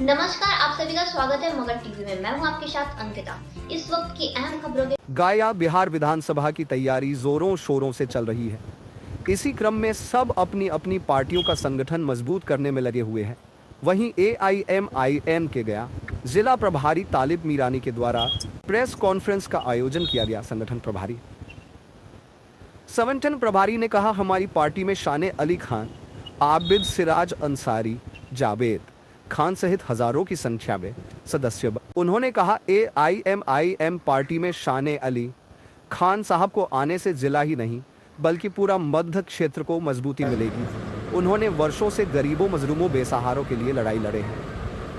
नमस्कार, आप सभी का स्वागत है मगर टीवी में। मैं हूं आपके साथ अंकिता। इस वक्त की अहम खबरों के गाया बिहार विधानसभा की तैयारी जोरों शोरों से चल रही है। इसी क्रम में सब अपनी अपनी पार्टियों का संगठन मजबूत करने में लगे हुए हैं। वहीं AIMIM के गया जिला प्रभारी तालिब मीरानी के द्वारा प्रेस कॉन्फ्रेंस का आयोजन किया गया। संगठन प्रभारी ने कहा, हमारी पार्टी में शाने अली खान, आबिद सिराज अंसारी, जावेद खान सहित हजारों की संख्या में सदस्य। उन्होंने कहा, AIMIM पार्टी में शाने अली खान साहब को आने से जिला ही नहीं बल्कि पूरा मध्य क्षेत्र को मजबूती मिलेगी। उन्होंने वर्षों से गरीबों, मजलूमों, बेसहारों के लिए लड़ाई लड़े हैं।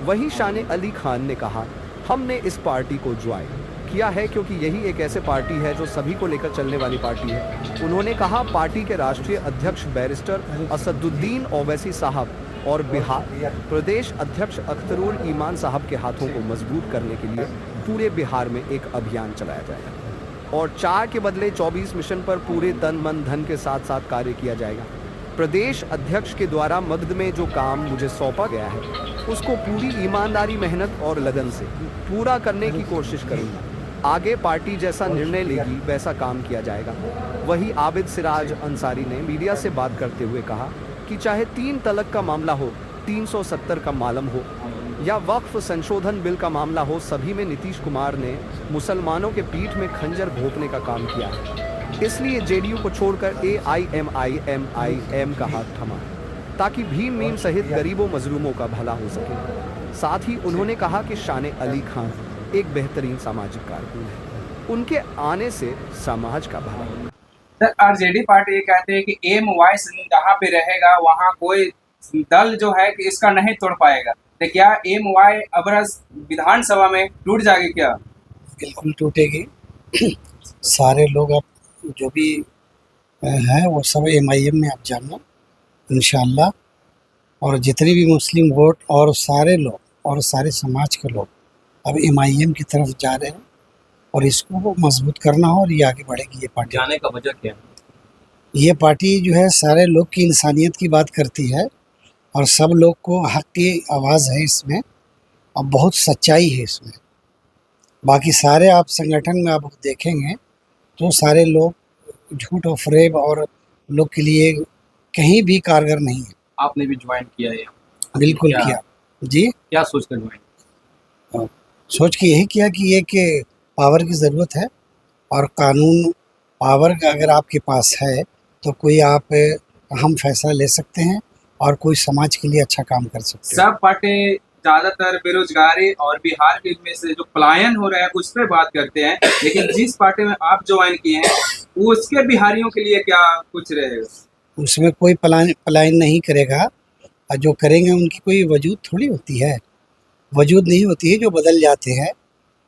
वहीं शाने अली खान ने कहा, हमने इस पार्टी को ज्वाइन किया है क्योंकि यही एक ऐसे पार्टी है जो सभी को लेकर चलने वाली पार्टी है। उन्होंने कहा, पार्टी के राष्ट्रीय अध्यक्ष बैरिस्टर असदुद्दीन ओवैसी साहब और बिहार प्रदेश अध्यक्ष अख्तरुल ईमान साहब के हाथों को मजबूत करने के लिए पूरे बिहार में एक अभियान चलाया जाएगा और 4 के बदले 24 मिशन पर पूरे तन मन धन के साथ साथ कार्य किया जाएगा। प्रदेश अध्यक्ष के द्वारा मगध में जो काम मुझे सौंपा गया है उसको पूरी ईमानदारी, मेहनत और लगन से पूरा करने की कोशिश करूंगा। आगे पार्टी जैसा निर्णय लेगी वैसा काम किया जाएगा। वही आबिद सिराज अंसारी ने मीडिया से बात करते हुए कहा कि चाहे 3 तलाक का मामला हो, 370 का मालम हो या वक्फ संशोधन बिल का मामला हो, सभी में नीतीश कुमार ने मुसलमानों के पीठ में खंजर भोंकने का काम किया है। इसलिए JDU को छोड़कर AIMIM का हाथ थमा ताकि भीम मीम सहित गरीबों, मजलूमों का भला हो सके। साथ ही उन्होंने कहा कि शाने अली खान एक बेहतरीन सामाजिक कारकुन है, उनके आने से समाज का भला होगा। सर, RJD पार्टी ये कहते हैं कि AIM जहाँ पे रहेगा वहाँ कोई दल जो है कि इसका नहीं तोड़ पाएगा। तो क्या AIM अबरस विधानसभा में टूट जाएगी क्या? बिल्कुल टूटेगी। सारे लोग अब जो भी हैं वो सब MIM में आप जाना इंशाअल्लाह। और जितने भी मुस्लिम वोट और सारे लोग और सारे समाज के लोग अब MIM की तरफ जा रहे हैं और इसको मजबूत करना हो और ये आगे बढ़ेगी। ये पार्टी जाने का वजह क्या है? ये पार्टी जो है सारे लोग की इंसानियत की बात करती है और सब लोग को हक की आवाज़ है इसमें और बहुत सच्चाई है इसमें। बाकी सारे आप संगठन में आप देखेंगे तो सारे लोग झूठ और फरेब और लोग के लिए कहीं भी कारगर नहीं है। आपने भी ज्वाइन किया है? बिल्कुल क्या? किया जी। क्या सोचकर ज्वाइन? सोच के यही किया कि ये कि पावर की ज़रूरत है और कानून पावर अगर आपके पास है तो कोई आप अहम फैसला ले सकते हैं और कोई समाज के लिए अच्छा काम कर सकते हैं। सब पार्टी ज्यादातर बेरोजगारी और बिहार के में से जो पलायन हो रहा है उस पर बात करते हैं, लेकिन जिस पार्टी में आप ज्वाइन किए हैं उसके बिहारियों के लिए क्या कुछ रहेगा? उसमें कोई पलायन नहीं करेगा और जो करेंगे उनकी कोई वजूद थोड़ी होती है, वजूद नहीं होती है, जो बदल जाते हैं।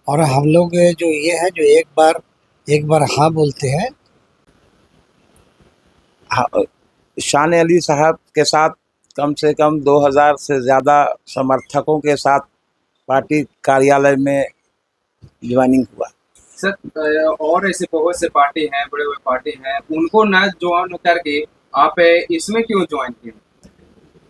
और हम लोग जो ये है जो एक बार हाँ बोलते हैं। शाने अली साहब के साथ कम से कम 2000 से ज़्यादा समर्थकों के साथ पार्टी कार्यालय में ज्वाइनिंग हुआ। सर, और ऐसे बहुत से पार्टी हैं, बड़े बड़े पार्टी हैं, उनको न ज्वाइन करके आप इसमें क्यों ज्वाइन किए?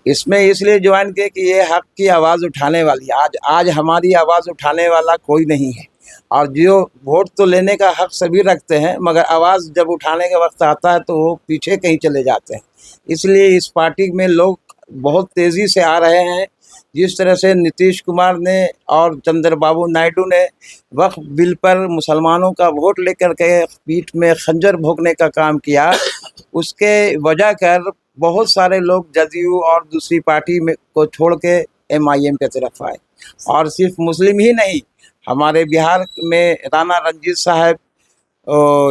इसमें इसलिए ज्वाइन किए कि ये हक की आवाज़ उठाने वाली आज हमारी आवाज़ उठाने वाला कोई नहीं है। और जो वोट तो लेने का हक सभी रखते हैं मगर आवाज़ जब उठाने का वक्त आता है तो वो पीछे कहीं चले जाते हैं। इसलिए इस पार्टी में लोग बहुत तेज़ी से आ रहे हैं। जिस तरह से नीतीश कुमार ने और चंद्रबाबू नायडू ने वक्फ बिल पर मुसलमानों का वोट लेकर के पीठ में खंजर भोंकने का काम किया, उसके वजह कर बहुत सारे लोग JDU और दूसरी पार्टी में को छोड़ के MIM की तरफ आए। और सिर्फ मुस्लिम ही नहीं, हमारे बिहार में राणा रंजीत साहब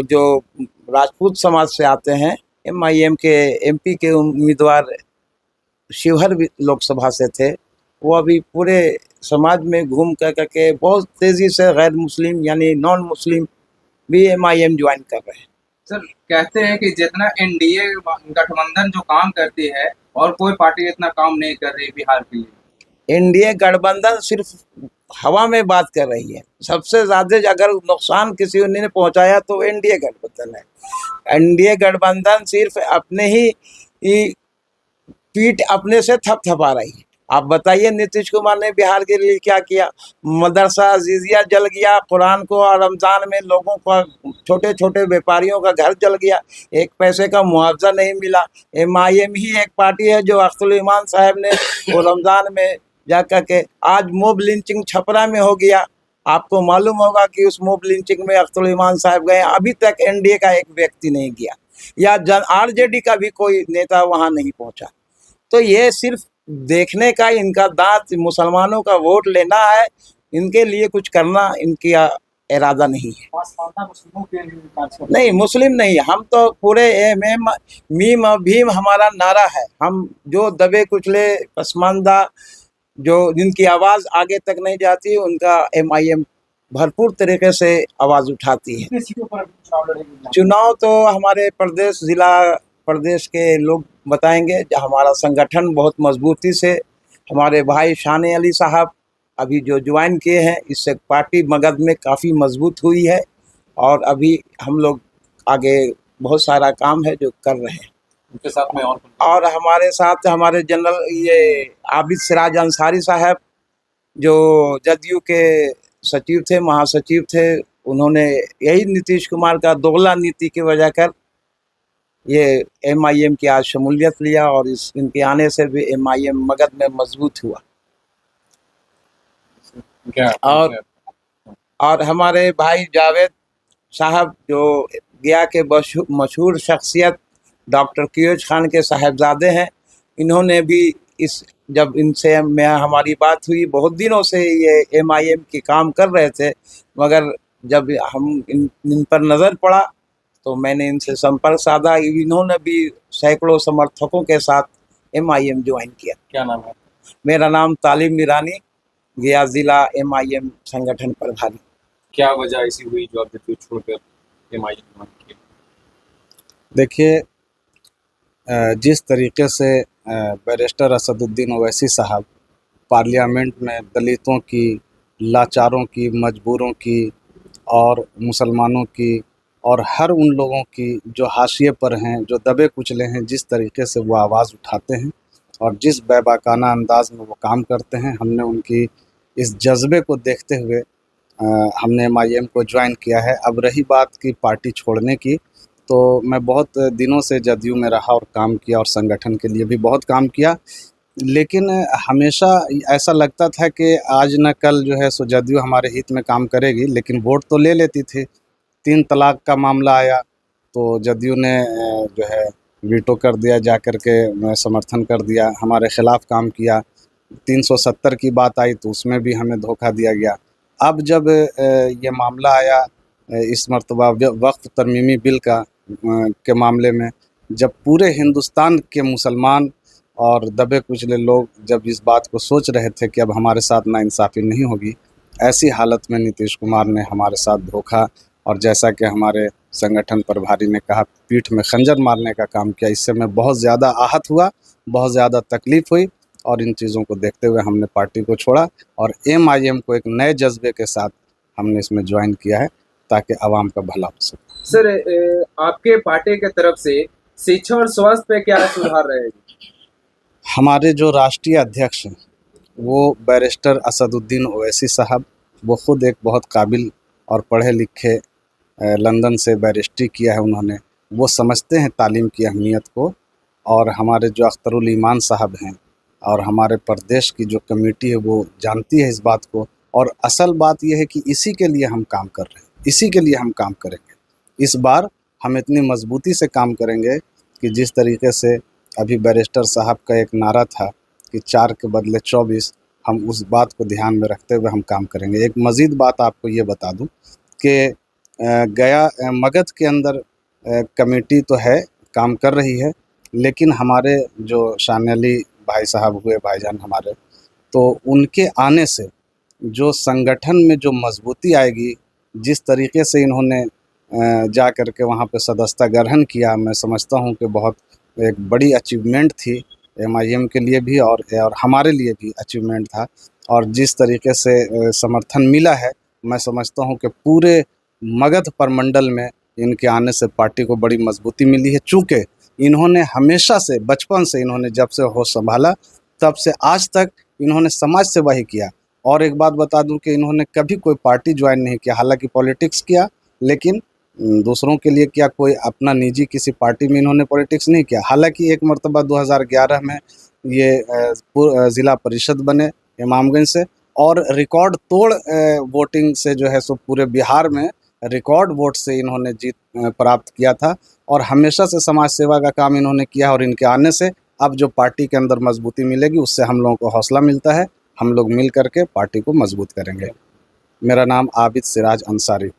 जो राजपूत समाज से आते हैं, MIM के MP के उम्मीदवार शिवहर लोकसभा से थे, वो अभी पूरे समाज में घूम करके बहुत तेज़ी से गैर मुस्लिम यानी नॉन मुस्लिम भी MIM ज्वाइन कर रहे हैं। सर, कहते हैं कि जितना NDA गठबंधन जो काम करती है और कोई पार्टी इतना काम नहीं कर रही बिहार के लिए। NDA गठबंधन सिर्फ हवा में बात कर रही है। सबसे ज़्यादा अगर नुकसान किसी ने पहुंचाया तो NDA गठबंधन है। NDA गठबंधन सिर्फ अपने ही पीठ अपने से थपथपा रही है। आप बताइए नीतीश कुमार ने बिहार के लिए क्या किया? मदरसा जिजिया जल गया, कुरान को और रमजान में लोगों का, छोटे छोटे व्यापारियों का घर जल गया, एक पैसे का मुआवजा नहीं मिला। MIM ही एक पार्टी है जो अख्तरुल ईमान साहब ने वो रमजान में जा करके, आज मोब लिंचिंग छपरा में हो गया, आपको मालूम होगा कि उस मोब लिंचिंग में अख्तरुल ईमान साहब गए, अभी तक NDA का एक व्यक्ति नहीं गया, या RJD का भी कोई नेता वहां नहीं पहुंचा। तो ये सिर्फ देखने का इनका दांत, मुसलमानों का वोट लेना है, इनके लिए कुछ करना इनका इरादा नहीं है। नहीं, मुस्लिम नहीं, हम तो पूरे MM मीम भीम हमारा नारा है। हम जो दबे कुचले पसमानदा, जो जिनकी आवाज़ आगे तक नहीं जाती, उनका MIM भरपूर तरीके से आवाज़ उठाती है। चुनाव तो हमारे प्रदेश, जिला प्रदेश के लोग बताएंगे। हमारा संगठन बहुत मजबूती से, हमारे भाई शाने अली साहब अभी जो ज्वाइन किए हैं, इससे पार्टी मगध में काफ़ी मजबूत हुई है, और अभी हम लोग आगे बहुत सारा काम है जो कर रहे हैं। उनके साथ में और हमारे साथ हमारे जनरल ये आबिद सिराज अंसारी साहब, जो जदयू के सचिव थे, महासचिव थे, उन्होंने यही नीतीश कुमार का दोगला नीति की वजह कर ये MIM की आज शमूलियत लिया, और इनके आने से भी MIM मगध में मजबूत हुआ। और हमारे भाई जावेद साहब, जो गया के मशहूर शख्सियत डॉक्टर क़ियोज खान के साहबजादे हैं, इन्होंने भी जब इनसे हमारी बात हुई, बहुत दिनों से ये MIM की काम कर रहे थे, मगर जब हम इन पर नज़र पड़ा तो मैंने इनसे संपर्क साधा। इन्होंने भी सैकड़ों समर्थकों के साथ MIM ज्वाइन किया। क्या नाम है? मेरा नाम तालिब मीरानी, गया जिला MIM संगठन प्रभारी। क्या वजह ऐसी हुई जो आप जदयू छोड़कर MIM ज्वाइन किए? देखिए, जिस तरीके से बैरिस्टर असदुद्दीन ओवैसी साहब पार्लियामेंट में दलितों की, लाचारों की, मजबूरों की और मुसलमानों की और हर उन लोगों की जो हाशिए पर हैं, जो दबे कुचले हैं, जिस तरीके से वो आवाज़ उठाते हैं और जिस बेबाकाना अंदाज में वो काम करते हैं, हमने उनकी इस जज्बे को देखते हुए हमने MIM को ज्वाइन किया है। अब रही बात की पार्टी छोड़ने की, तो मैं बहुत दिनों से जदयू में रहा और काम किया, और संगठन के लिए भी बहुत काम किया, लेकिन हमेशा ऐसा लगता था कि आज न कल जो है सो जदयू हमारे हित में काम करेगी, लेकिन वोट तो ले लेती थी। 3 तलाक का मामला आया तो जदयू ने जो है वीटो कर दिया, जा कर के समर्थन कर दिया, हमारे ख़िलाफ़ काम किया। 370 की बात आई तो उसमें भी हमें धोखा दिया गया। अब जब ये मामला आया इस मर्तबा वक्फ तरमीमी बिल का के मामले में, जब पूरे हिंदुस्तान के मुसलमान और दबे कुचले लोग जब इस बात को सोच रहे थे कि अब हमारे साथ नाइंसाफ़ी नहीं होगी, ऐसी हालत में नीतीश कुमार ने हमारे साथ धोखा, और जैसा कि हमारे संगठन प्रभारी ने कहा, पीठ में खंजर मारने का काम किया। इससे मैं बहुत ज़्यादा आहत हुआ, बहुत ज़्यादा तकलीफ़ हुई, और इन चीज़ों को देखते हुए हमने पार्टी को छोड़ा और MIM को एक नए जज्बे के साथ हमने इसमें ज्वाइन किया है, ताकि आवाम का भला हो सके। सर, आपके पार्टी के तरफ से शिक्षा और स्वास्थ्य पे क्या सुधार रहेगी? हमारे जो राष्ट्रीय अध्यक्ष हैं वो बैरिस्टर असदुद्दीन ओवैसी साहब, वो ख़ुद एक बहुत काबिल और पढ़े लिखे, लंदन से बैरिस्ट्री किया है उन्होंने, वो समझते हैं तालीम की अहमियत को। और हमारे जो अख्तरुल ईमान साहब हैं और हमारे प्रदेश की जो कमेटी है वो जानती है इस बात को, और असल बात यह है कि इसी के लिए हम काम कर रहे हैं, इसी के लिए हम काम करेंगे। इस बार हम इतनी मजबूती से काम करेंगे कि जिस तरीके से अभी बैरिस्टर साहब का एक नारा था कि 4 के बदले 24, हम उस बात को ध्यान में रखते हुए हम काम करेंगे। एक मज़ीद बात आपको ये बता दूं कि गया मगध के अंदर कमेटी तो है, काम कर रही है, लेकिन हमारे जो शाने अली भाई साहब हुए, भाईजान हमारे, तो उनके आने से जो संगठन में जो मजबूती आएगी, जिस तरीके से इन्होंने जा कर के वहाँ पे सदस्यता ग्रहण किया, मैं समझता हूँ कि बहुत एक बड़ी अचीवमेंट थी MIM के लिए भी और हमारे लिए भी अचीवमेंट था। और जिस तरीके से समर्थन मिला है, मैं समझता हूँ कि पूरे मगध प्रमंडल में इनके आने से पार्टी को बड़ी मजबूती मिली है। चूँकि इन्होंने हमेशा से, बचपन से इन्होंने जब से होश संभाला, तब से आज तक इन्होंने समाज सेवा ही किया। और एक बात बता दूं कि इन्होंने कभी कोई पार्टी ज्वाइन नहीं किया, हालांकि पॉलिटिक्स किया लेकिन दूसरों के लिए किया, कोई अपना निजी किसी पार्टी में इन्होंने पॉलिटिक्स नहीं किया। हालांकि एक मरतबा 2011 में ये ज़िला परिषद बने इमामगंज से, और रिकॉर्ड तोड़ वोटिंग से जो है सो पूरे बिहार में रिकॉर्ड वोट से इन्होंने जीत प्राप्त किया था। और हमेशा से समाज सेवा का काम इन्होंने किया, और इनके आने से अब जो पार्टी के अंदर मजबूती मिलेगी उससे हम लोगों को हौसला मिलता है। हम लोग मिल करके पार्टी को मजबूत करेंगे। मेरा नाम आबिद सिराज अंसारी।